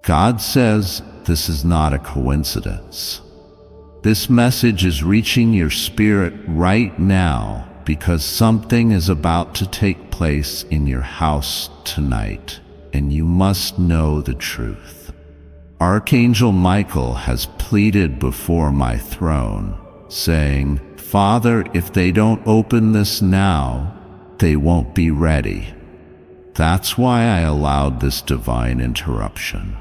God says this is not a coincidence. This message is reaching your spirit right now because something is about to take place in your house tonight, and you must know the truth. Archangel Michael has pleaded before my throne, saying, Father, if they don't open this now, they won't be ready. That's why I allowed this divine interruption.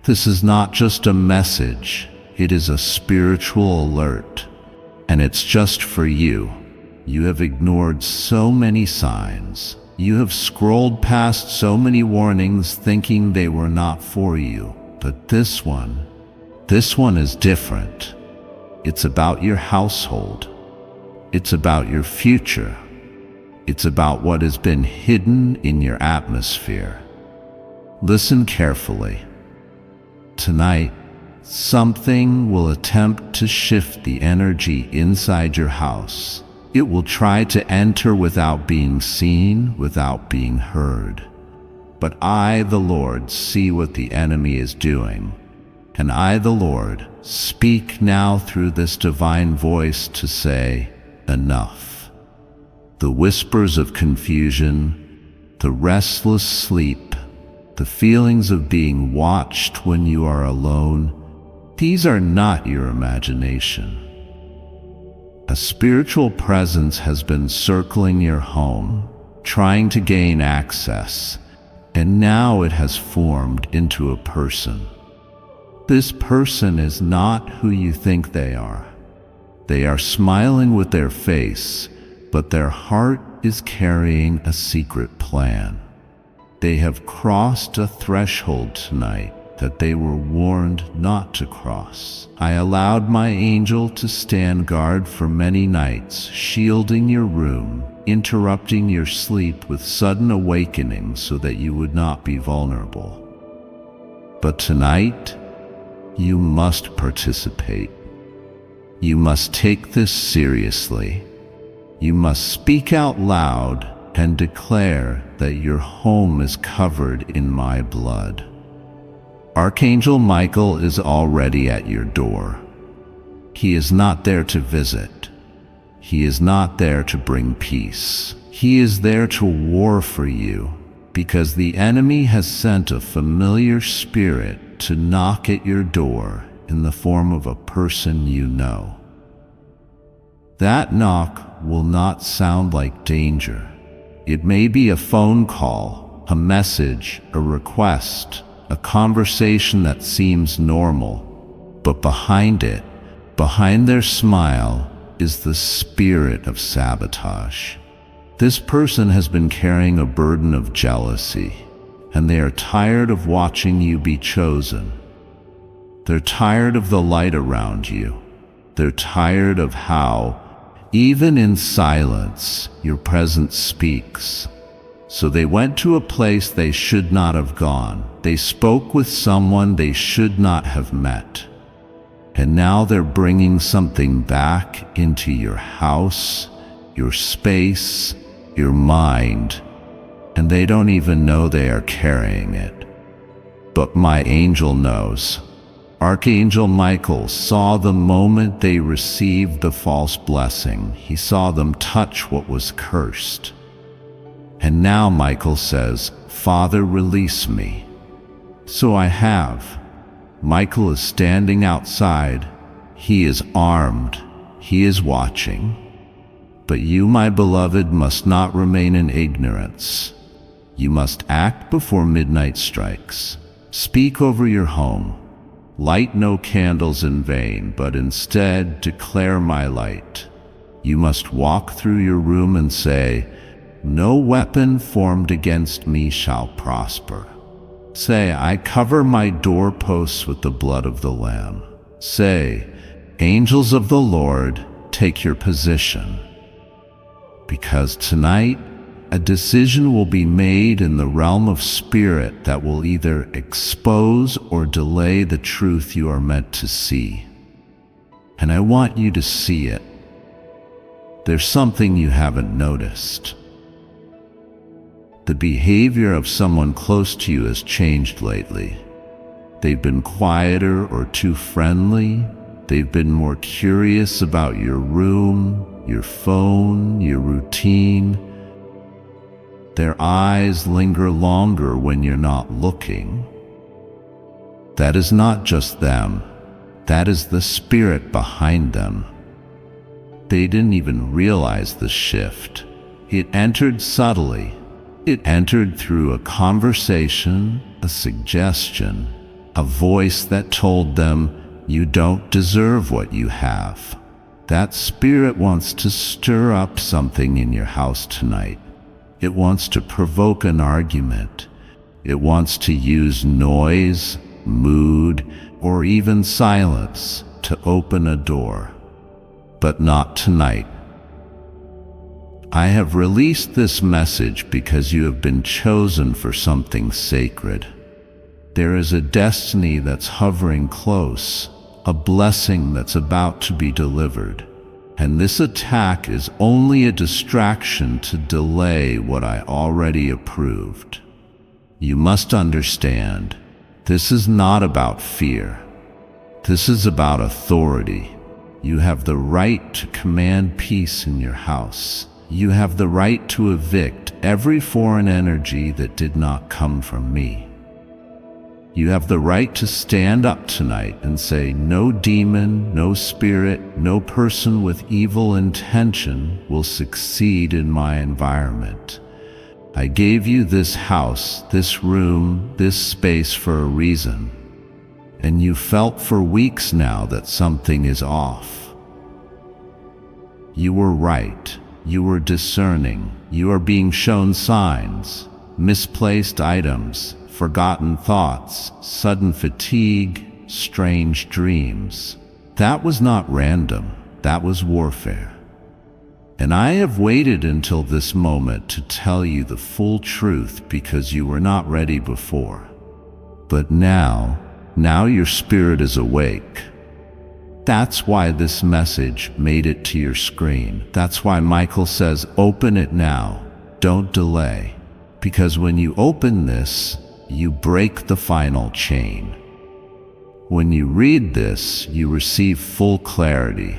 This is not just a message, it is a spiritual alert, and it's just for you. You have ignored so many signs. You have scrolled past so many warnings thinking they were not for you. But this one is different. It's about your household. It's about your future. It's about what has been hidden in your atmosphere. Listen carefully. Tonight, something will attempt to shift the energy inside your house. It will try to enter without being seen, without being heard. But I, the Lord, see what the enemy is doing. And I, the Lord, speak now through this divine voice to say, enough. The whispers of confusion, the restless sleep, the feelings of being watched when you are alone, these are not your imagination. A spiritual presence has been circling your home, trying to gain access, and now it has formed into a person. This person is not who you think they are. They are smiling with their face, but their heart is carrying a secret plan. They have crossed a threshold tonight that they were warned not to cross. I allowed my angel to stand guard for many nights, shielding your room, interrupting your sleep with sudden awakenings so that you would not be vulnerable. But tonight, you must participate. You must take this seriously. You must speak out loud and declare that your home is covered in my blood. Archangel Michael is already at your door. He is not there to visit. He is not there to bring peace. He is there to war for you, because the enemy has sent a familiar spirit to knock at your door in the form of a person you know. That knock will not sound like danger. It may be a phone call, a message, a request, a conversation that seems normal, but behind it, behind their smile, is the spirit of sabotage. This person has been carrying a burden of jealousy, and they are tired of watching you be chosen. They're tired of the light around you. They're tired of how, even in silence, your presence speaks. So they went to a place they should not have gone. They spoke with someone they should not have met. And now they're bringing something back into your house, your space, your mind, and they don't even know they are carrying it. But my angel knows. Archangel Michael saw the moment they received the false blessing. He saw them touch what was cursed. And now Michael says, Father, release me. So I have. Michael is standing outside. He is armed. He is watching. But you, my beloved, must not remain in ignorance. You must act before midnight strikes. Speak over your home. Light no candles in vain, but instead declare my light. You must walk through your room and say, no weapon formed against me shall prosper. Say, I cover my doorposts with the blood of the Lamb. Say, angels of the Lord, take your position. Because tonight, a decision will be made in the realm of spirit that will either expose or delay the truth you are meant to see. And I want you to see it. There's something you haven't noticed. The behavior of someone close to you has changed lately. They've been quieter or too friendly. They've been more curious about your room, your phone, your routine. Their eyes linger longer when you're not looking. That is not just them. That is the spirit behind them. They didn't even realize the shift. It entered subtly. It entered through a conversation, a suggestion, a voice that told them, you don't deserve what you have. That spirit wants to stir up something in your house tonight. It wants to provoke an argument. It wants to use noise, mood, or even silence to open a door. But not tonight. I have released this message because you have been chosen for something sacred. There is a destiny that's hovering close, a blessing that's about to be delivered. And this attack is only a distraction to delay what I already approved. You must understand, this is not about fear. This is about authority. You have the right to command peace in your house. You have the right to evict every foreign energy that did not come from me. You have the right to stand up tonight and say, no demon, no spirit, no person with evil intention will succeed in my environment. I gave you this house, this room, this space for a reason. And you felt for weeks now that something is off. You were right. You were discerning. You are being shown signs, misplaced items, forgotten thoughts, sudden fatigue, strange dreams. That was not random. That was warfare. And I have waited until this moment to tell you the full truth because you were not ready before. But now your spirit is awake. That's why this message made it to your screen. That's why Michael says, open it now. Don't delay. Because when you open this, you break the final chain. When you read this, you receive full clarity.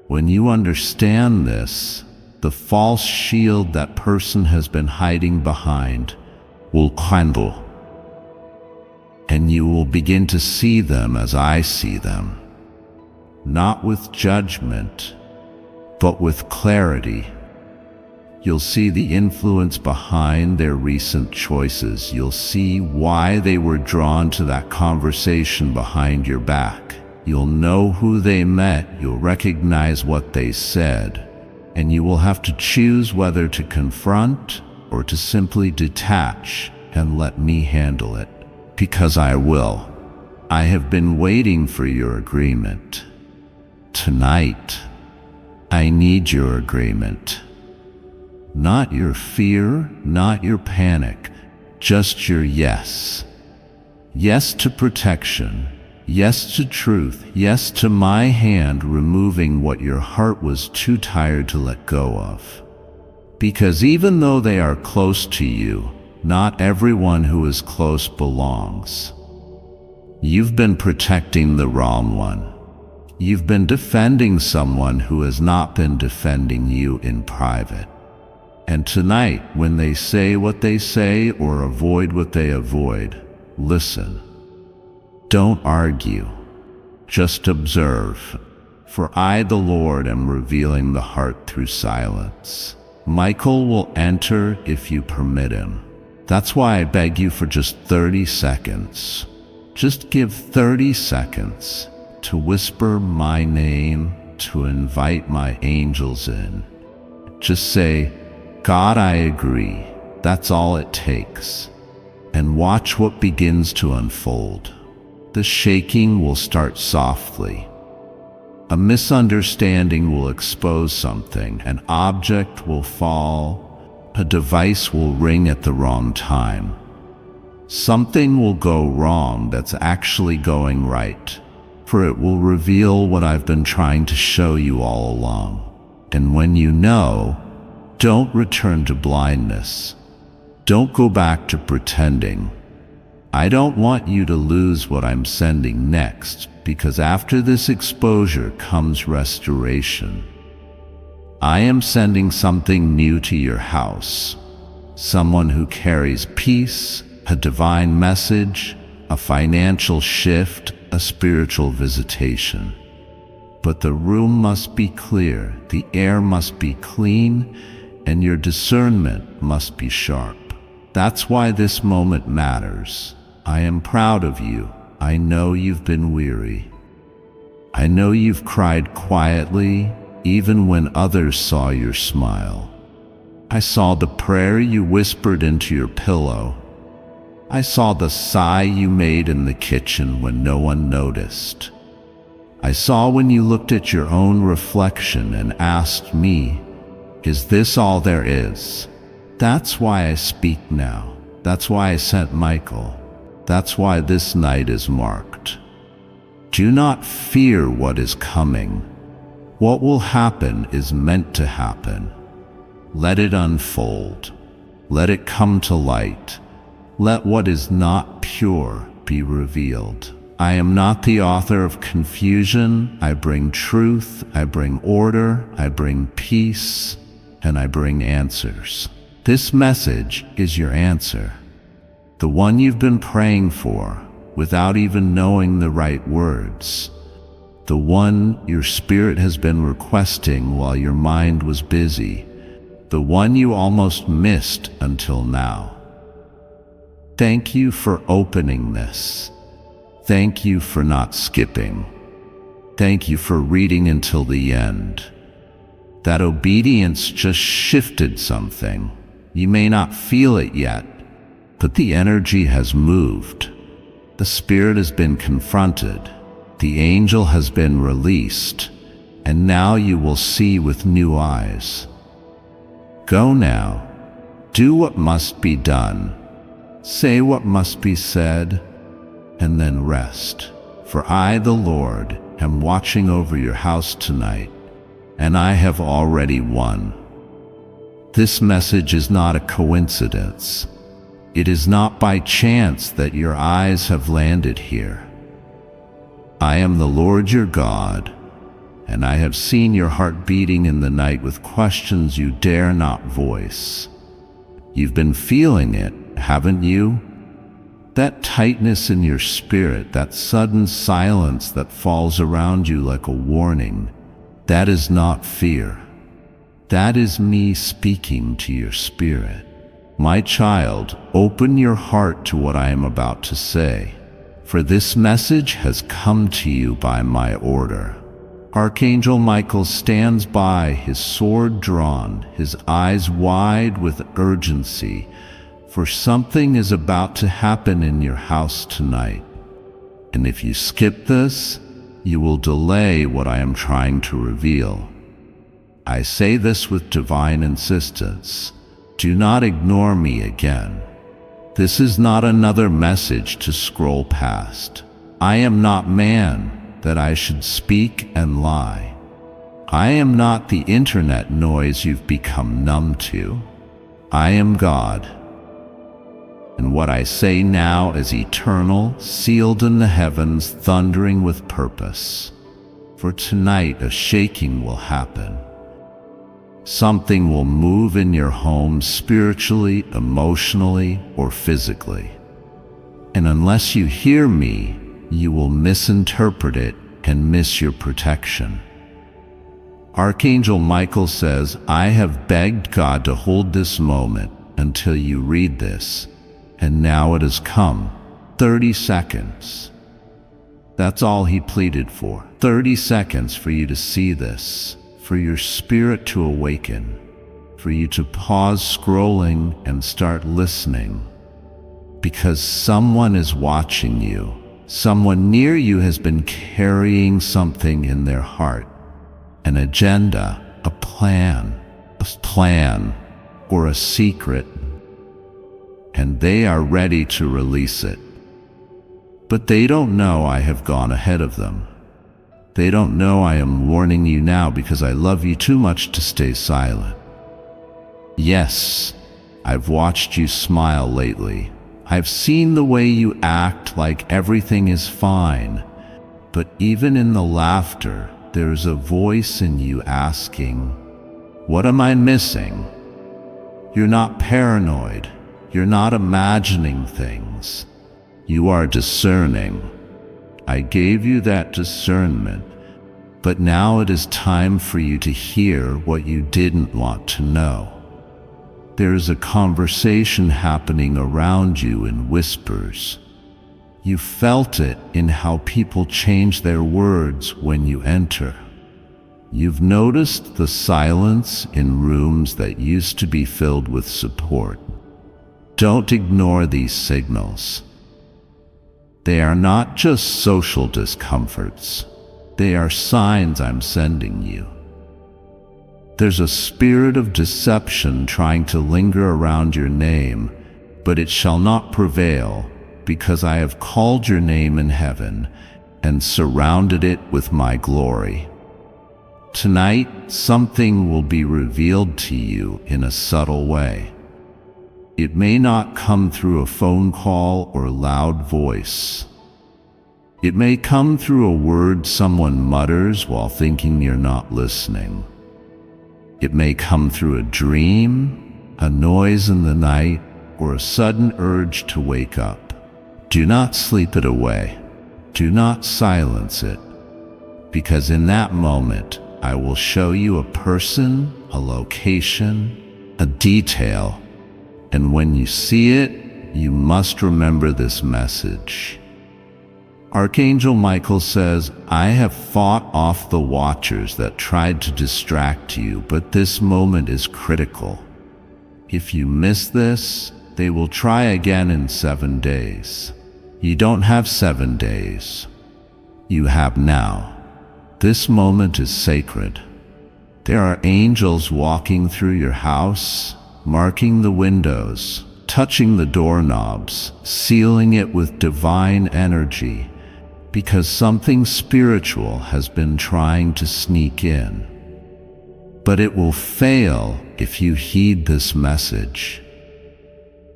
When you understand this, the false shield that person has been hiding behind will crumble. And you will begin to see them as I see them. Not with judgment, but with clarity. You'll see the influence behind their recent choices. You'll see why they were drawn to that conversation behind your back. You'll know who they met. You'll recognize what they said. And you will have to choose whether to confront or to simply detach and let me handle it. Because I will. I have been waiting for your agreement. Tonight, I need your agreement. Not your fear, not your panic, just your yes. Yes to protection, yes to truth, yes to my hand removing what your heart was too tired to let go of. Because even though they are close to you, not everyone who is close belongs. You've been protecting the wrong one. You've been defending someone who has not been defending you in private. And tonight, when they say what they say or avoid what they avoid, listen. Don't argue. Just observe. For I, the Lord, am revealing the heart through silence. Michael will enter if you permit him. That's why I beg you for just 30 seconds. Just give 30 seconds to whisper my name, to invite my angels in. Just say, God, I agree. That's all it takes. And watch what begins to unfold. The shaking will start softly. A misunderstanding will expose something. An object will fall. A device will ring at the wrong time. Something will go wrong that's actually going right. For it will reveal what I've been trying to show you all along. And when you know, don't return to blindness. Don't go back to pretending. I don't want you to lose what I'm sending next, because after this exposure comes restoration. I am sending something new to your house. Someone who carries peace, a divine message, a financial shift, a spiritual visitation. But the room must be clear, the air must be clean, and your discernment must be sharp. That's why this moment matters. I am proud of you. I know you've been weary. I know you've cried quietly, even when others saw your smile. I saw the prayer you whispered into your pillow. I saw the sigh you made in the kitchen when no one noticed. I saw when you looked at your own reflection and asked me, "Is this all there is?" That's why I speak now. That's why I sent Michael. That's why this night is marked. Do not fear what is coming. What will happen is meant to happen. Let it unfold. Let it come to light. Let what is not pure be revealed. I am not the author of confusion. I bring truth. I bring order. I bring peace. And I bring answers. This message is your answer. The one you've been praying for without even knowing the right words. The one your spirit has been requesting while your mind was busy. The one you almost missed until now. Thank you for opening this. Thank you for not skipping. Thank you for reading until the end. That obedience just shifted something. You may not feel it yet, but the energy has moved. The spirit has been confronted. The angel has been released, and now you will see with new eyes. Go now. Do what must be done. Say what must be said, and then rest. For I, the Lord, am watching over your house tonight, and I have already won. This message is not a coincidence. It is not by chance that your eyes have landed here. I am the Lord your God, and I have seen your heart beating in the night with questions you dare not voice. You've been feeling it, haven't you? That tightness in your spirit, that sudden silence that falls around you like a warning, that is not fear. That is me speaking to your spirit. My child, open your heart to what I am about to say, for this message has come to you by my order. Archangel Michael stands by, his sword drawn, his eyes wide with urgency, for something is about to happen in your house tonight. And if you skip this, you will delay what I am trying to reveal. I say this with divine insistence. Do not ignore me again. This is not another message to scroll past. I am not man that I should speak and lie. I am not the internet noise you've become numb to. I am God. And what I say now is eternal, sealed in the heavens, thundering with purpose. For tonight a shaking will happen. Something will move in your home spiritually, emotionally, or physically. And unless you hear me, you will misinterpret it and miss your protection. Archangel Michael says, I have begged God to hold this moment until you read this, and now it has come. 30 seconds. That's all he pleaded for. 30 seconds for you to see this, for your spirit to awaken, for you to pause scrolling and start listening. Because someone is watching you. Someone near you has been carrying something in their heart. An agenda, a plan, or a secret. And they are ready to release it. But they don't know I have gone ahead of them. They don't know I am warning you now because I love you too much to stay silent. Yes, I've watched you smile lately. I've seen the way you act like everything is fine, but even in the laughter, there's a voice in you asking, what am I missing? You're not paranoid. You're not imagining things. You are discerning. I gave you that discernment, but now it is time for you to hear what you didn't want to know. There's a conversation happening around you in whispers. You felt it in how people change their words when you enter. You've noticed the silence in rooms that used to be filled with support. Don't ignore these signals. They are not just social discomforts. They are signs I'm sending you. There's a spirit of deception trying to linger around your name, but it shall not prevail, because I have called your name in heaven and surrounded it with my glory. Tonight, something will be revealed to you in a subtle way. It may not come through a phone call or loud voice. It may come through a word someone mutters while thinking you're not listening. It may come through a dream, a noise in the night, or a sudden urge to wake up. Do not sleep it away. Do not silence it, because in that moment, I will show you a person, a location, a detail, and when you see it, you must remember this message. Archangel Michael says, I have fought off the watchers that tried to distract you, but this moment is critical. If you miss this, they will try again in 7 days. You don't have 7 days. You have now. This moment is sacred. There are angels walking through your house, marking the windows, touching the doorknobs, sealing it with divine energy, because something spiritual has been trying to sneak in. But it will fail if you heed this message.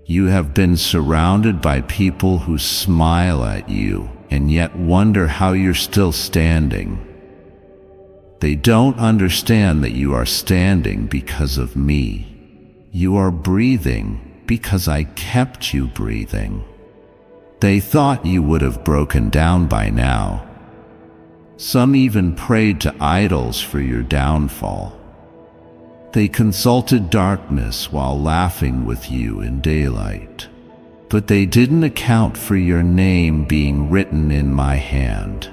You have been surrounded by people who smile at you and yet wonder how you're still standing. They don't understand that you are standing because of me. You are breathing because I kept you breathing. They thought you would have broken down by now. Some even prayed to idols for your downfall. They consulted darkness while laughing with you in daylight. But they didn't account for your name being written in my hand.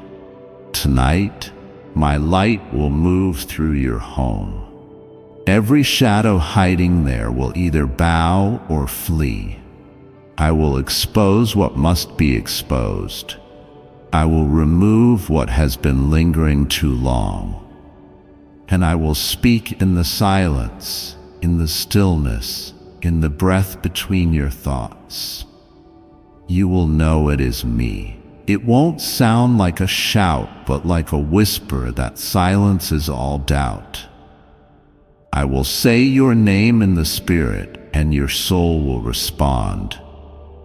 Tonight, my light will move through your home. Every shadow hiding there will either bow or flee. I will expose what must be exposed. I will remove what has been lingering too long. And I will speak in the silence, in the stillness, in the breath between your thoughts. You will know it is me. It won't sound like a shout, but like a whisper that silences all doubt. I will say your name in the spirit, and your soul will respond.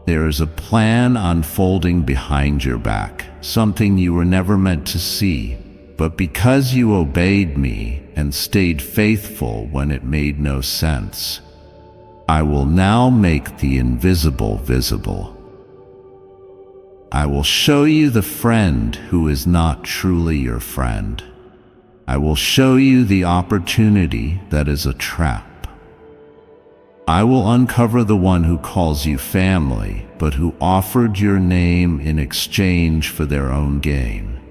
There is a plan unfolding behind your back, something you were never meant to see. But because you obeyed me and stayed faithful when it made no sense, I will now make the invisible visible. I will show you the friend who is not truly your friend. I will show you the opportunity that is a trap. I will uncover the one who calls you family, but who offered your name in exchange for their own gain.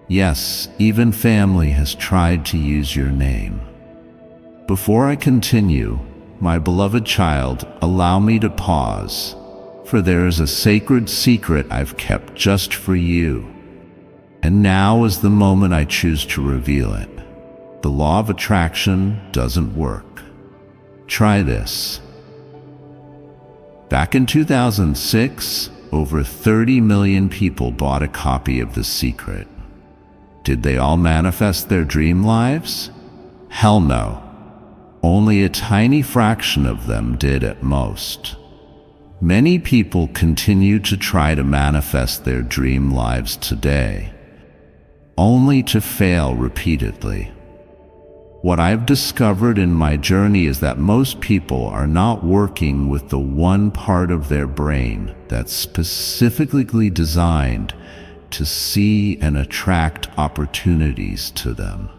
Yes, even family has tried to use your name. Before I continue, my beloved child, allow me to pause, for there is a sacred secret I've kept just for you. And now is the moment I choose to reveal it. The law of attraction doesn't work. Try this. Back in 2006, over 30 million people bought a copy of The Secret. Did they all manifest their dream lives? Hell no. Only a tiny fraction of them did at most. Many people continue to try to manifest their dream lives today, only to fail repeatedly. What I've discovered in my journey is that most people are not working with the one part of their brain that's specifically designed to see and attract opportunities to them.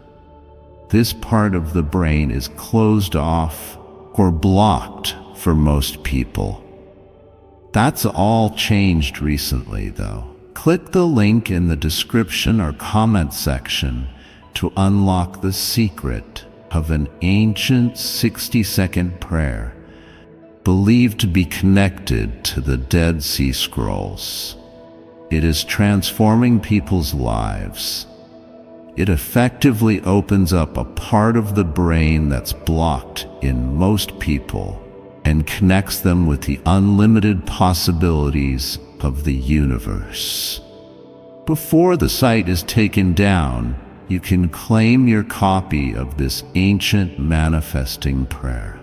This part of the brain is closed off or blocked for most people. That's all changed recently, though. Click the link in the description or comment section to unlock the secret of an ancient 60-second prayer believed to be connected to the Dead Sea Scrolls. It is transforming people's lives. It effectively opens up a part of the brain that's blocked in most people and connects them with the unlimited possibilities of the universe. Before the site is taken down, you can claim your copy of this ancient manifesting prayer.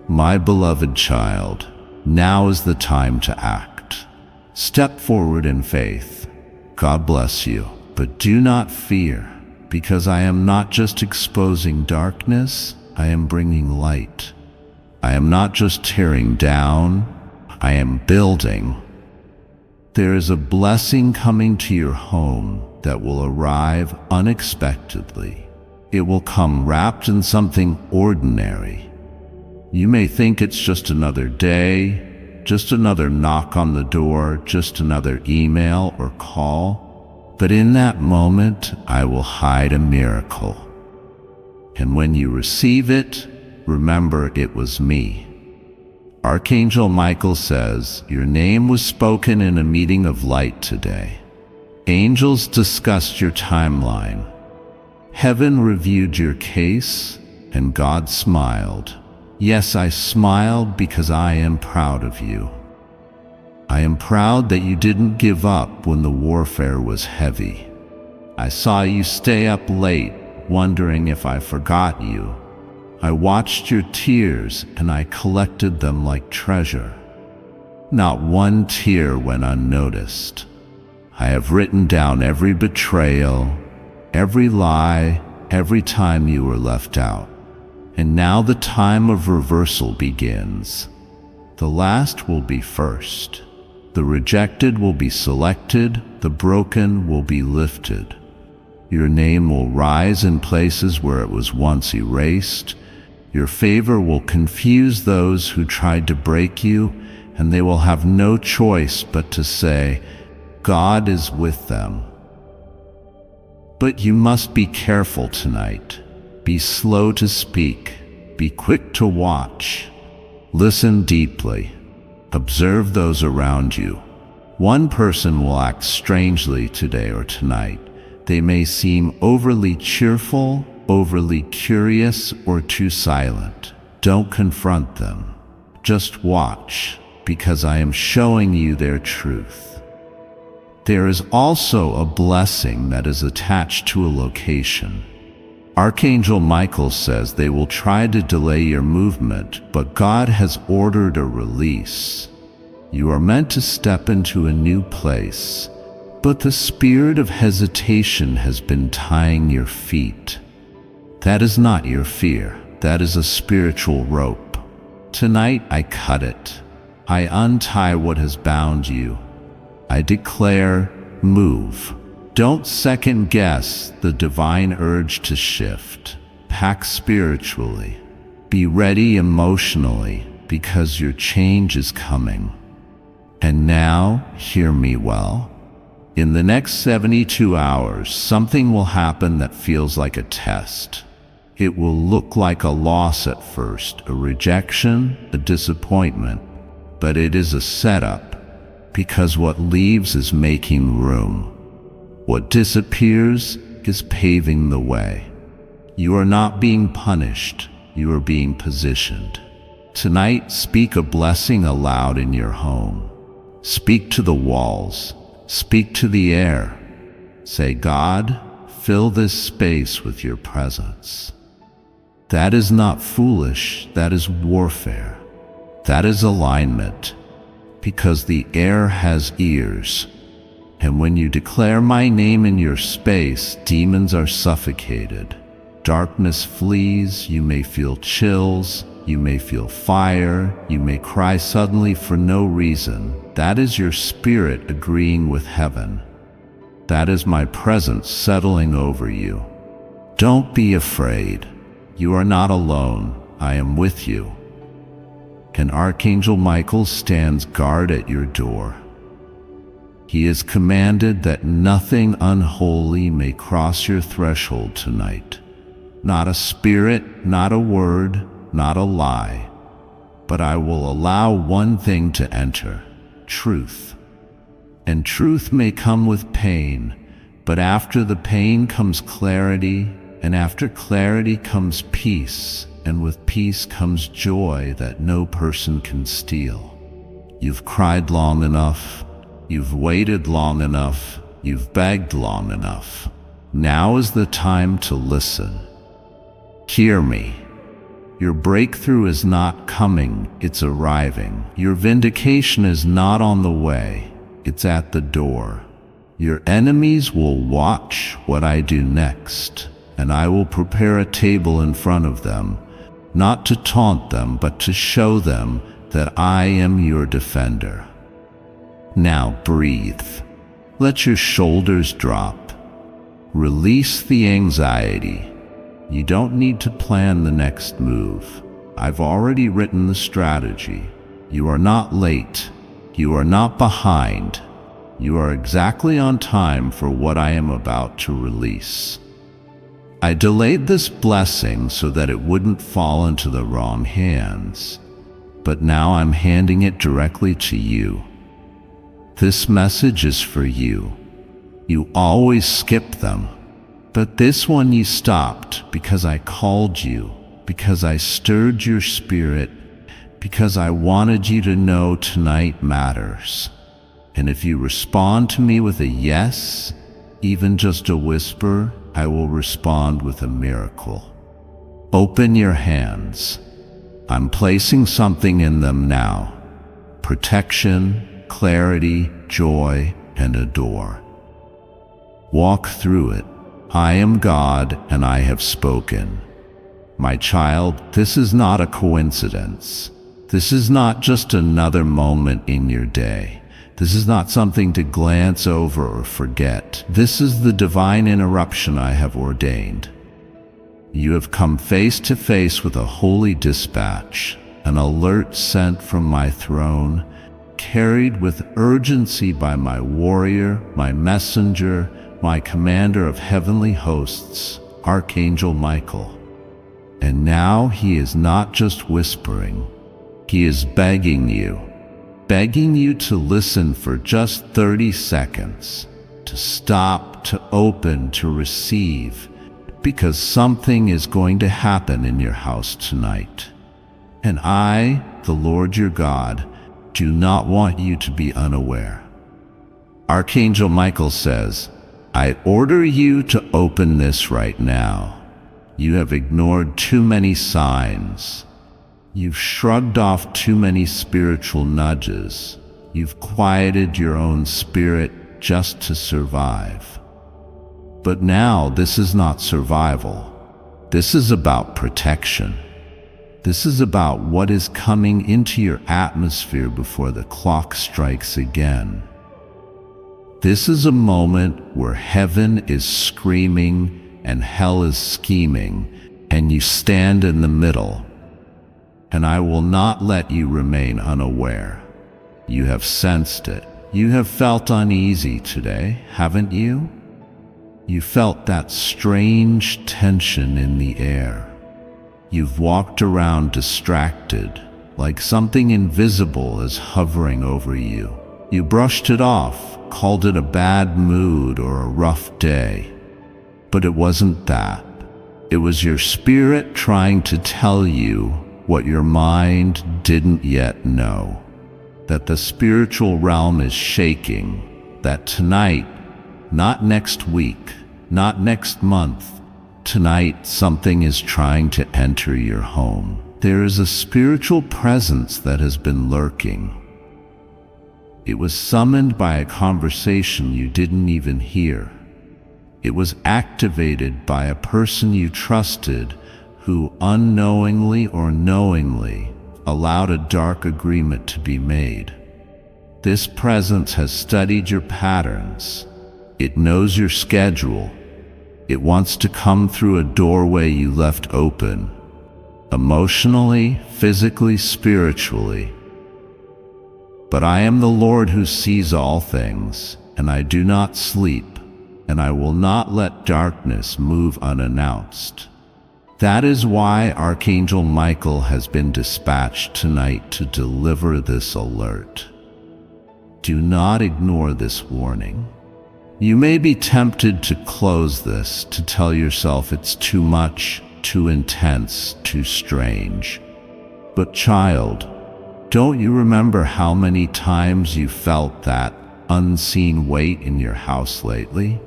My beloved child, now is the time to act. Step forward in faith. God bless you, but do not fear, because I am not just exposing darkness, I am bringing light. I am not just tearing down, I am building. There is a blessing coming to your home that will arrive unexpectedly. It will come wrapped in something ordinary. You may think it's just another day, just another knock on the door, just another email or call, but in that moment, I will hide a miracle. And when you receive it, remember it was me. Archangel Michael says, your name was spoken in a meeting of light today. Angels discussed your timeline. Heaven reviewed your case, and God smiled. Yes, I smiled because I am proud of you. I am proud that you didn't give up when the warfare was heavy. I saw you stay up late, wondering if I forgot you. I watched your tears and I collected them like treasure. Not one tear went unnoticed. I have written down every betrayal, every lie, every time you were left out. And now the time of reversal begins. The last will be first. The rejected will be selected. The broken will be lifted. Your name will rise in places where it was once erased. Your favor will confuse those who tried to break you, and they will have no choice but to say, God is with them. But you must be careful tonight. Be slow to speak. Be quick to watch. Listen deeply. Observe those around you. One person will act strangely today or tonight. They may seem overly cheerful, overly curious, or too silent. Don't confront them. Just watch, because I am showing you their truth. There is also a blessing that is attached to a location. Archangel Michael says they will try to delay your movement, but God has ordered a release. You are meant to step into a new place, but the spirit of hesitation has been tying your feet. That is not your fear. That is a spiritual rope. Tonight I cut it. I untie what has bound you. I declare, move. Don't second guess the divine urge to shift. Pack spiritually. Be ready emotionally, because your change is coming. And now, hear me well. In the next 72 hours, something will happen that feels like a test. It will look like a loss at first, a rejection, a disappointment, but it is a setup, because what leaves is making room. What disappears is paving the way. You are not being punished, you are being positioned. Tonight, speak a blessing aloud in your home. Speak to the walls, speak to the air. Say, God, fill this space with your presence. That is not foolish, that is warfare. That is alignment. because the air has ears. And when you declare my name in your space, demons are suffocated. Darkness flees, you may feel chills, you may feel fire, you may cry suddenly for no reason. That is your spirit agreeing with heaven. That is my presence settling over you. Don't be afraid. You are not alone. I am with you. And Archangel Michael stands guard at your door. He is commanded that nothing unholy may cross your threshold tonight. Not a spirit, not a word, not a lie. But I will allow one thing to enter: truth. And truth may come with pain, but after the pain comes clarity, and after clarity comes peace, and with peace comes joy that no person can steal. You've cried long enough. You've waited long enough. You've begged long enough. Now is the time to listen. Hear me. Your breakthrough is not coming, it's arriving. Your vindication is not on the way, it's at the door. Your enemies will watch what I do next, and I will prepare a table in front of them, not to taunt them, but to show them that I am your defender. Now breathe. Let your shoulders drop. Release the anxiety. You don't need to plan the next move. I've already written the strategy. You are not late. You are not behind. You are exactly on time for what I am about to release. I delayed this blessing so that it wouldn't fall into the wrong hands, but now I'm handing it directly to you. This message is for you. You always skip them. But this one you stopped because I called you, because I stirred your spirit, because I wanted you to know tonight matters. And if you respond to me with a yes, even just a whisper, I will respond with a miracle. Open your hands. I'm placing something in them now. Protection, clarity, joy, and a door. Walk through it. I am God, and I have spoken. My child, this is not a coincidence. This is not just another moment in your day. This is not something to glance over or forget. This is the divine interruption I have ordained. You have come face to face with a holy dispatch, an alert sent from my throne, carried with urgency by my warrior, my messenger, my commander of heavenly hosts, Archangel Michael. And now he is not just whispering, he is begging you to listen for just 30 seconds, to stop, to open, to receive, because something is going to happen in your house tonight. And I, the Lord your God, do not want you to be unaware. Archangel Michael says, I order you to open this right now. You have ignored too many signs. You've shrugged off too many spiritual nudges. You've quieted your own spirit just to survive. But now this is not survival. This is about protection. This is about what is coming into your atmosphere before the clock strikes again. This is a moment where heaven is screaming and hell is scheming, and you stand in the middle. And I will not let you remain unaware. You have sensed it. You have felt uneasy today, haven't you? You felt that strange tension in the air. You've walked around distracted, like something invisible is hovering over you. You brushed it off, called it a bad mood or a rough day. But it wasn't that. It was your spirit trying to tell you what your mind didn't yet know. That the spiritual realm is shaking. That tonight, not next week, not next month, tonight something is trying to enter your home. There is a spiritual presence that has been lurking. It was summoned by a conversation you didn't even hear. It was activated by a person you trusted who, unknowingly or knowingly, allowed a dark agreement to be made. This presence has studied your patterns. It knows your schedule. It wants to come through a doorway you left open, emotionally, physically, spiritually. But I am the Lord who sees all things, and I do not sleep, and I will not let darkness move unannounced. That is why Archangel Michael has been dispatched tonight to deliver this alert. Do not ignore this warning. You may be tempted to close this, to tell yourself it's too much, too intense, too strange. But child, don't you remember how many times you felt that unseen weight in your house lately?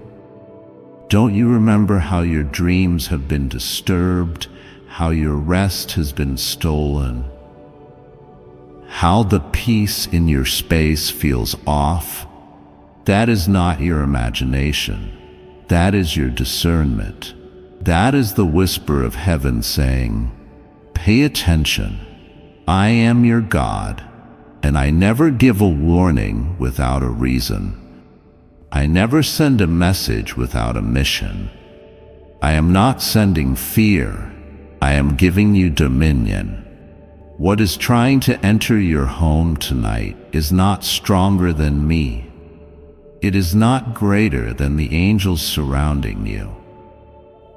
Don't you remember how your dreams have been disturbed, how your rest has been stolen, how the peace in your space feels off? That is not your imagination. That is your discernment. That is the whisper of heaven saying, "Pay attention. I am your God, and I never give a warning without a reason. I never send a message without a mission. I am not sending fear. I am giving you dominion." What is trying to enter your home tonight is not stronger than me. It is not greater than the angels surrounding you.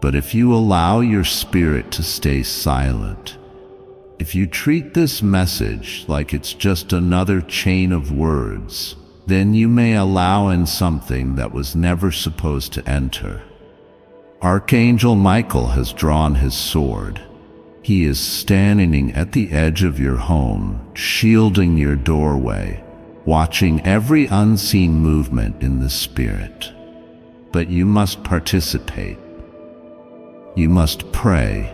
But if you allow your spirit to stay silent, if you treat this message like it's just another chain of words, then you may allow in something that was never supposed to enter. Archangel Michael has drawn his sword. He is standing at the edge of your home, shielding your doorway, watching every unseen movement in the spirit. But you must participate. You must pray.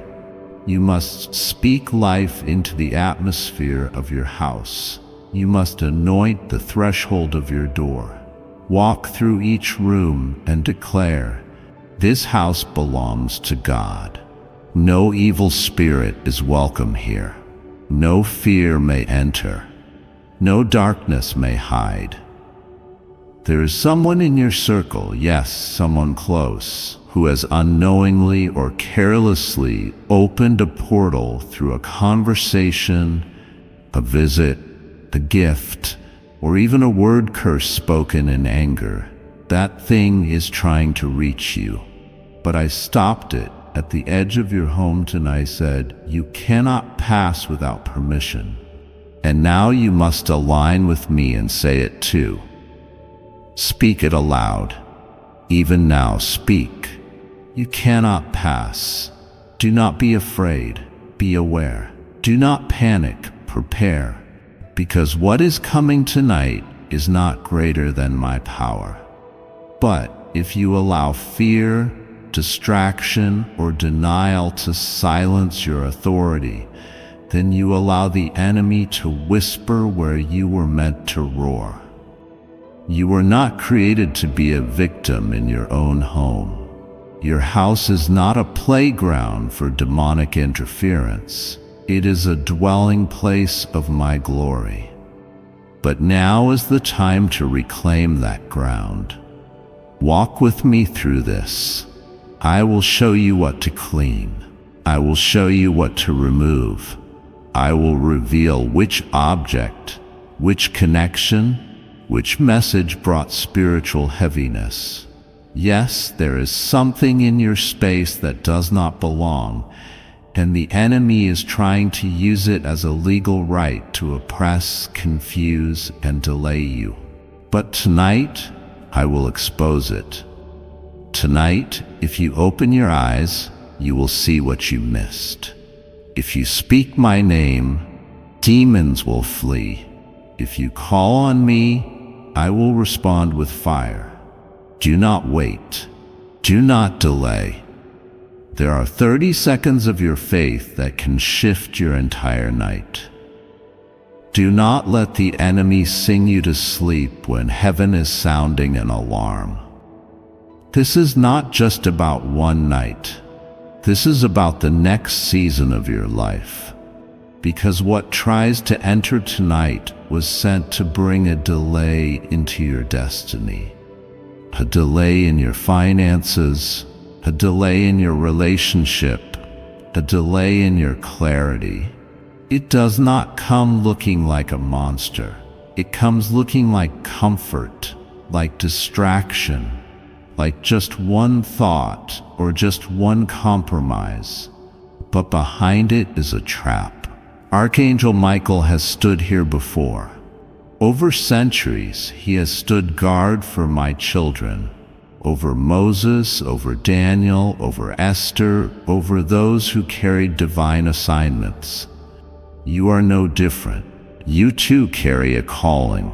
You must speak life into the atmosphere of your house. You must anoint the threshold of your door. Walk through each room and declare, "This house belongs to God. No evil spirit is welcome here. No fear may enter. No darkness may hide." There is someone in your circle, yes, someone close, who has unknowingly or carelessly opened a portal through a conversation, a visit, a gift, or even a word curse spoken in anger. That thing is trying to reach you. But I stopped it at the edge of your home tonight. I said, "You cannot pass without permission. And now you must align with me and say it too. Speak it aloud. Even now, speak. You cannot pass. Do not be afraid. Be aware. Do not panic. Prepare. Because what is coming tonight is not greater than my power. But if you allow fear, distraction, or denial to silence your authority, then you allow the enemy to whisper where you were meant to roar. You were not created to be a victim in your own home. Your house is not a playground for demonic interference. It is a dwelling place of my glory. But now is the time to reclaim that ground. Walk with me through this. I will show you what to clean. I will show you what to remove. I will reveal which object, which connection, which message brought spiritual heaviness. Yes, there is something in your space that does not belong, and the enemy is trying to use it as a legal right to oppress, confuse, and delay you. But tonight, I will expose it. Tonight, if you open your eyes, you will see what you missed. If you speak my name, demons will flee. If you call on me, I will respond with fire. Do not wait. Do not delay. There are 30 seconds of your faith that can shift your entire night. Do not let the enemy sing you to sleep when heaven is sounding an alarm. This is not just about one night. This is about the next season of your life. Because what tries to enter tonight was sent to bring a delay into your destiny. A delay in your finances, a delay in your relationship, a delay in your clarity. It does not come looking like a monster. It comes looking like comfort, like distraction, like just one thought or just one compromise. But behind it is a trap. Archangel Michael has stood here before. Over centuries, he has stood guard for my children. Over Moses, over Daniel, over Esther, over those who carried divine assignments. You are no different. You too carry a calling.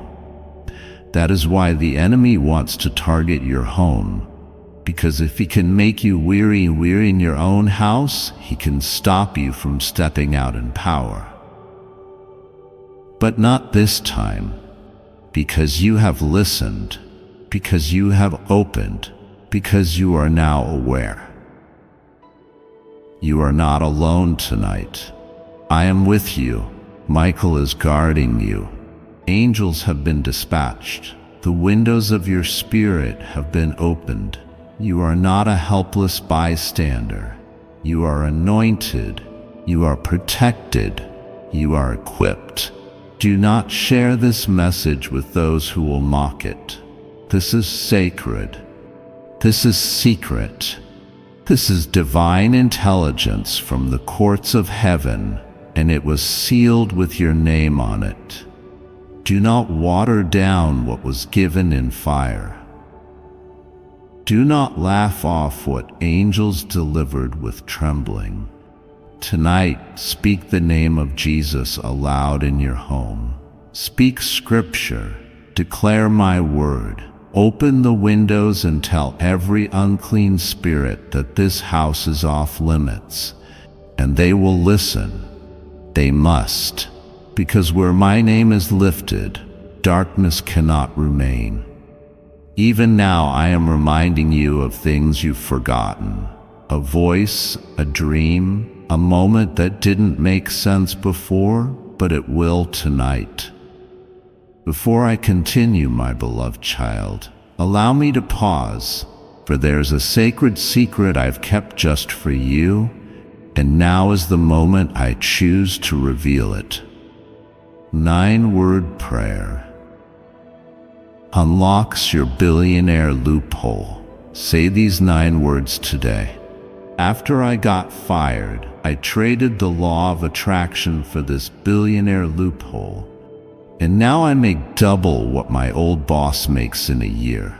That is why the enemy wants to target your home. Because if he can make you weary in your own house, he can stop you from stepping out in power. But not this time. Because you have listened. Because you have opened. Because you are now aware. You are not alone tonight. I am with you. Michael is guarding you. Angels have been dispatched. The windows of your spirit have been opened. You are not a helpless bystander. You are anointed. You are protected. You are equipped. Do not share this message with those who will mock it. This is sacred. This is secret. This is divine intelligence from the courts of heaven, and it was sealed with your name on it. Do not water down what was given in fire. Do not laugh off what angels delivered with trembling. Tonight, speak the name of Jesus aloud in your home. Speak scripture. Declare my word. Open the windows and tell every unclean spirit that this house is off limits, and they will listen. They must, because where my name is lifted, darkness cannot remain. Even now I am reminding you of things you've forgotten. A voice, a dream, a moment that didn't make sense before, but it will tonight. Before I continue, my beloved child, allow me to pause, for there's a sacred secret I've kept just for you, and now is the moment I choose to reveal it. 9-word prayer unlocks your billionaire loophole. Say these 9 words today. After I got fired, I traded the law of attraction for this billionaire loophole, and now I make double what my old boss makes in a year.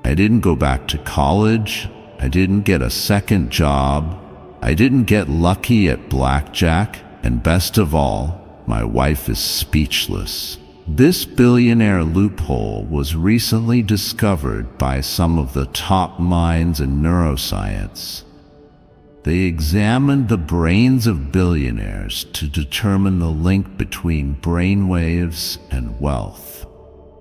I didn't go back to college. I didn't get a second job. I didn't get lucky at blackjack, and best of all, my wife is speechless. This billionaire loophole was recently discovered by some of the top minds in neuroscience. They examined the brains of billionaires to determine the link between brainwaves and wealth.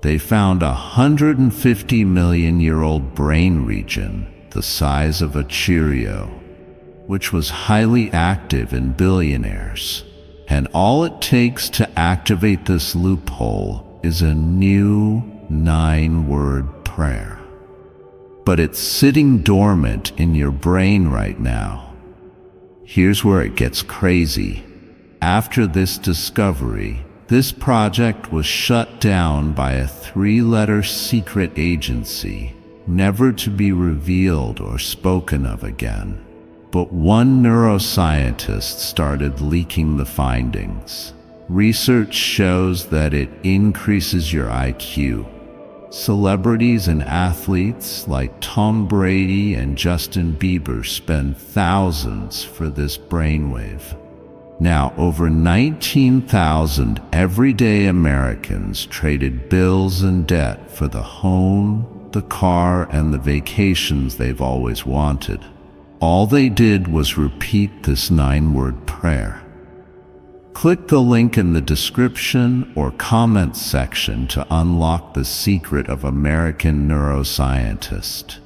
They found a 150-million-year-old brain region, the size of a Cheerio, which was highly active in billionaires. And all it takes to activate this loophole is a new 9-word prayer. But it's sitting dormant in your brain right now. Here's where it gets crazy. After this discovery, this project was shut down by a 3-letter secret agency, never to be revealed or spoken of again. But one neuroscientist started leaking the findings. Research shows that it increases your IQ. Celebrities and athletes like Tom Brady and Justin Bieber spend thousands for this brainwave. Now, over 19,000 everyday Americans traded bills and debt for the home, the car, and the vacations they've always wanted. All they did was repeat this 9-word prayer. Click the link in the description or comments section to unlock the secret of American neuroscientist.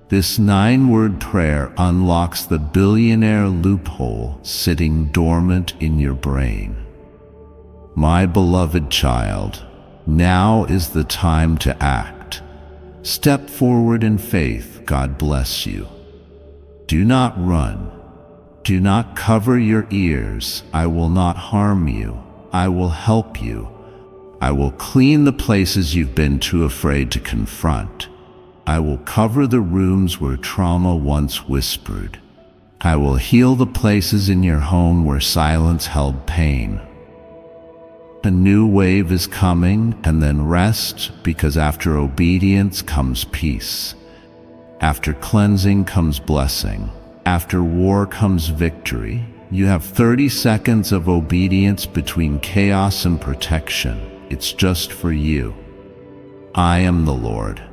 This 9-word prayer unlocks the billionaire loophole sitting dormant in your brain. My beloved child, now is the time to act. Step forward in faith. God bless you. Do not run. Do not cover your ears. I will not harm you. I will help you. I will clean the places you've been too afraid to confront. I will cover the rooms where trauma once whispered. I will heal the places in your home where silence held pain. A new wave is coming, and then rest, because after obedience comes peace. After cleansing comes blessing. After war comes victory. You have 30 seconds of obedience between chaos and protection. It's just for you. I am the Lord.